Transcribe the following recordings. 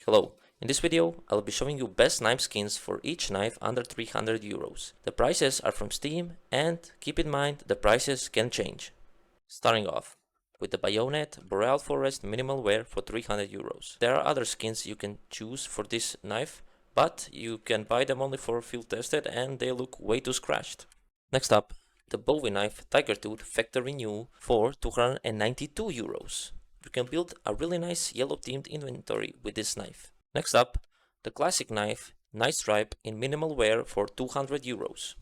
Hello, in this video I'll be showing you best knife skins for each knife under 300 euros. The prices are from Steam and keep in mind the prices can change. Starting off with the Bayonet Boreal Forest minimal wear for 300 euros. There are other skins you can choose for this knife, but you can buy them only for field tested and they look way too scratched. Next up, the Bowie knife Tiger Tooth Factory New for 292 euros. You can build a really nice yellow themed inventory with this knife. Next up, the classic knife Night Stripe in minimal wear for 200 euros.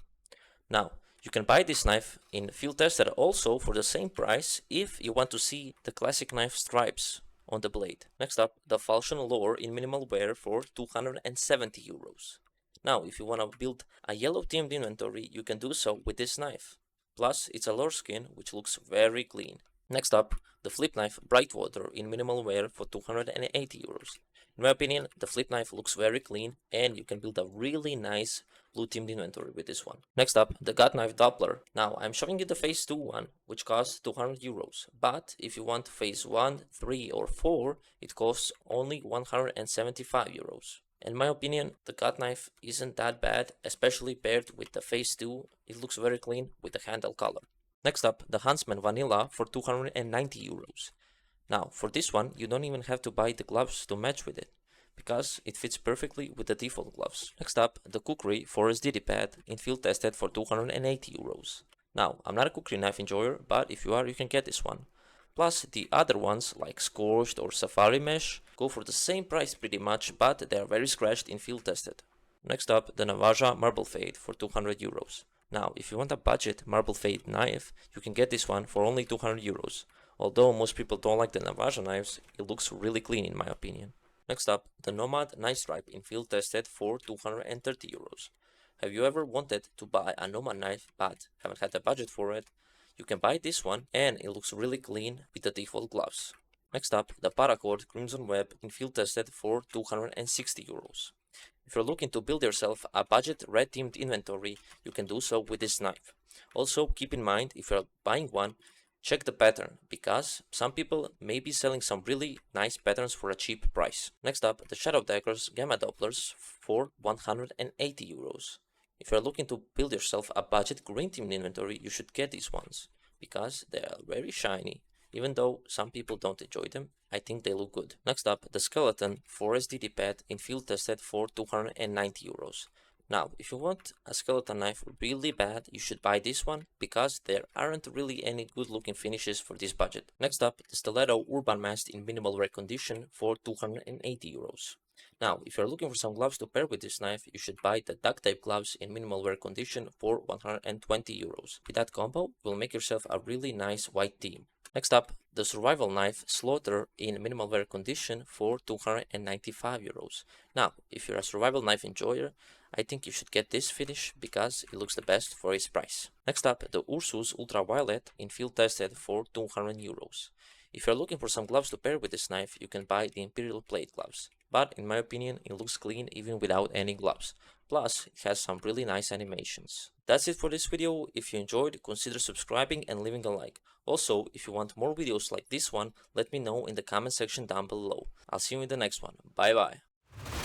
Now, you can buy this knife in field tested also for the same price if you want to see the classic knife stripes on the blade. Next up, the Falchion Lore in minimal wear for 270 euros. Now, if you want to build a yellow themed inventory, you can do so with this knife. Plus, it's a lore skin which looks very clean. Next up, the flip knife Brightwater in minimal wear for 280 euros. In my opinion, the flip knife looks very clean and you can build a really nice blue teamed inventory with this one. Next up, the gut knife Doppler. Now, I'm showing you the phase 2 one, which costs 200 euros. But if you want phase 1, 3 or 4, it costs only 175 euros. In my opinion, the gut knife isn't that bad, especially paired with the phase 2. It looks very clean with the handle color. Next up, the Huntsman Vanilla for 290 euros. Now, for this one, you don't even have to buy the gloves to match with it, because it fits perfectly with the default gloves. Next up, the Kukri Forest DD Pad in field tested for 280 euros. Now, I'm not a Kukri knife enjoyer, but if you are, you can get this one. Plus, the other ones, like Scorched or Safari Mesh, go for the same price pretty much, but they are very scratched in field tested. Next up, the Navaja Marble Fade for 200 euros. Now, if you want a budget Marble Fade knife, you can get this one for only 200 euros. Although most people don't like the Navaja knives, it looks really clean in my opinion. Next up, the Nomad Night Stripe in field tested for 230 euros. Have you ever wanted to buy a Nomad knife but haven't had the budget for it? You can buy this one and it looks really clean with the default gloves. Next up, the Paracord Crimson Web in field tested for 260 euros. If you're looking to build yourself a budget red themed inventory, you can do so with this knife. Also, keep in mind, if you're buying one, check the pattern, because some people may be selling some really nice patterns for a cheap price. Next up, the Shadow Daggers Gamma Dopplers for 180 euros. If you're looking to build yourself a budget green themed inventory, you should get these ones, because they are very shiny. Even though some people don't enjoy them, I think they look good. Next up, the Skeleton Forest DD Pad in field tested for 290 euros. Now, if you want a skeleton knife really bad, you should buy this one, because there aren't really any good looking finishes for this budget. Next up, the Stiletto Urban Mast in minimal wear condition for 280 euros. Now, if you're looking for some gloves to pair with this knife, you should buy the duct tape gloves in minimal wear condition for 120 euros. With that combo, you'll make yourself a really nice white team. Next up, the Survival Knife Slaughter in minimal wear condition for 295 euros. Now, if you're a survival knife enjoyer, I think you should get this finish because it looks the best for its price. Next up, the Ursus Ultraviolet in field tested for 200 euros. If you're looking for some gloves to pair with this knife, you can buy the Imperial Plate gloves. But in my opinion, it looks clean even without any gloves. Plus, it has some really nice animations. That's it for this video. If you enjoyed, consider subscribing and leaving a like. Also, if you want more videos like this one, let me know in the comment section down below. I'll see you in the next one. Bye bye.